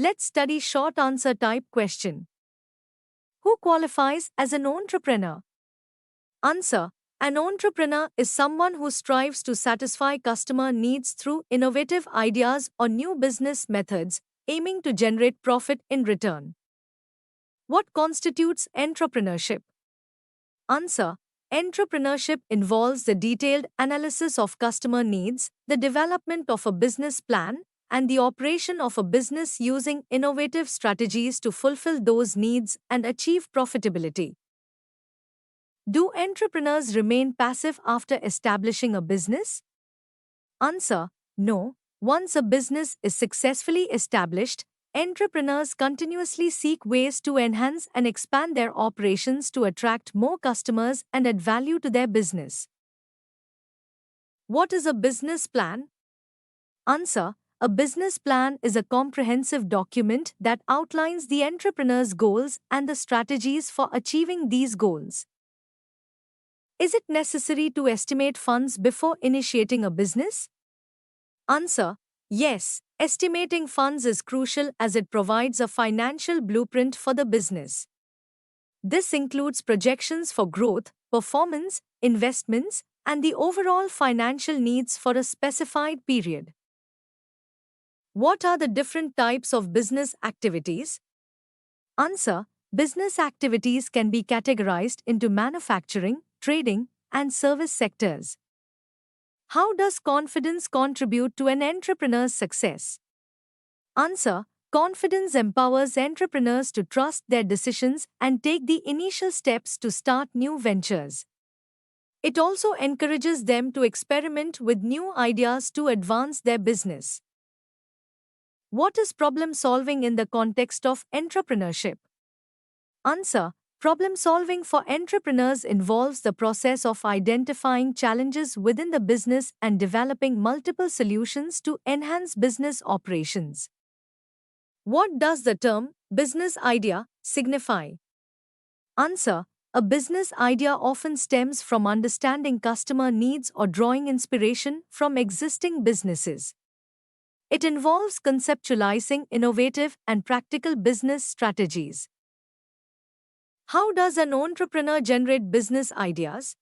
Let's study short answer type question. Who qualifies as an entrepreneur? Answer. An entrepreneur is someone who strives to satisfy customer needs through innovative ideas or new business methods, aiming to generate profit in return. What constitutes entrepreneurship? Answer. Entrepreneurship involves the detailed analysis of customer needs, the development of a business plan, and the operation of a business using innovative strategies to fulfill those needs and achieve profitability. Do entrepreneurs remain passive establishing a business? Answer. No. Once a business is successfully established, entrepreneurs continuously seek ways to enhance and expand their operations to attract more customers and add value to their business. What is a business plan? Answer. A business plan is a comprehensive document that outlines the entrepreneur's goals and the strategies for achieving these goals. Is it necessary to estimate funds before initiating a business? Answer. Yes, estimating funds is crucial as it provides a financial blueprint for the business. This includes projections for growth, performance, investments, and the overall financial needs for a specified period. What are the different types of business activities? Answer. Business activities can be categorized into manufacturing, trading, and service sectors. How does confidence contribute to an entrepreneur's success? Answer. Confidence empowers entrepreneurs to trust their decisions and take the initial steps to start new ventures. It also encourages them to experiment with new ideas to advance their business. What is problem solving in the context of entrepreneurship? Answer. Problem solving for entrepreneurs involves the process of identifying challenges within the business and developing multiple solutions to enhance business operations. What does the term business idea signify? Answer. A business idea often stems from understanding customer needs or drawing inspiration from existing businesses. It involves conceptualizing innovative and practical business strategies. How does an entrepreneur generate business ideas?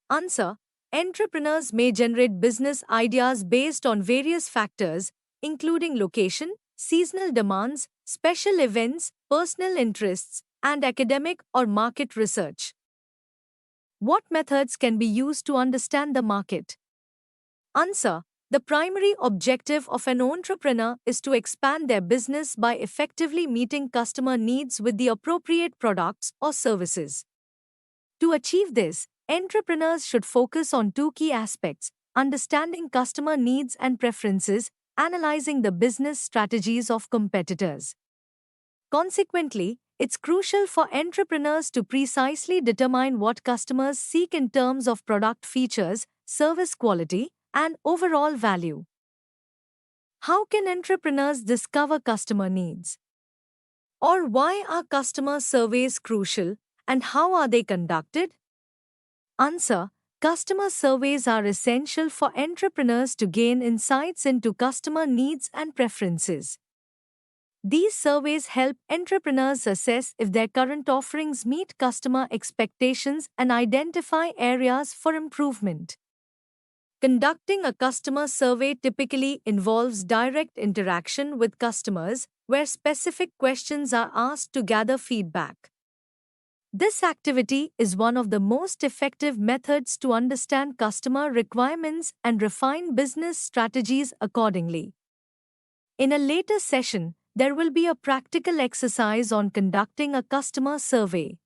Answer. Entrepreneurs may generate business ideas based on various factors, including location, seasonal demands, special events, personal interests, and academic or market research. What methods can be used to understand the market? Answer. The primary objective of an entrepreneur is to expand their business by effectively meeting customer needs with the appropriate products or services. To achieve this, entrepreneurs should focus on two key aspects: understanding customer needs and preferences, analyzing the business strategies of competitors. Consequently, it's crucial for entrepreneurs to precisely determine what customers seek in terms of product features, service quality, and overall value. How can entrepreneurs discover customer needs? Or why are customer surveys crucial, and how are they conducted? Answer. Customer surveys are essential for entrepreneurs to gain insights into customer needs and preferences. These surveys help entrepreneurs assess if their current offerings meet customer expectations and identify areas for improvement. Conducting a customer survey typically involves direct interaction with customers, where specific questions are asked to gather feedback. This activity is one of the most effective methods to understand customer requirements and refine business strategies accordingly. In a later session, there will be a practical exercise on conducting a customer survey.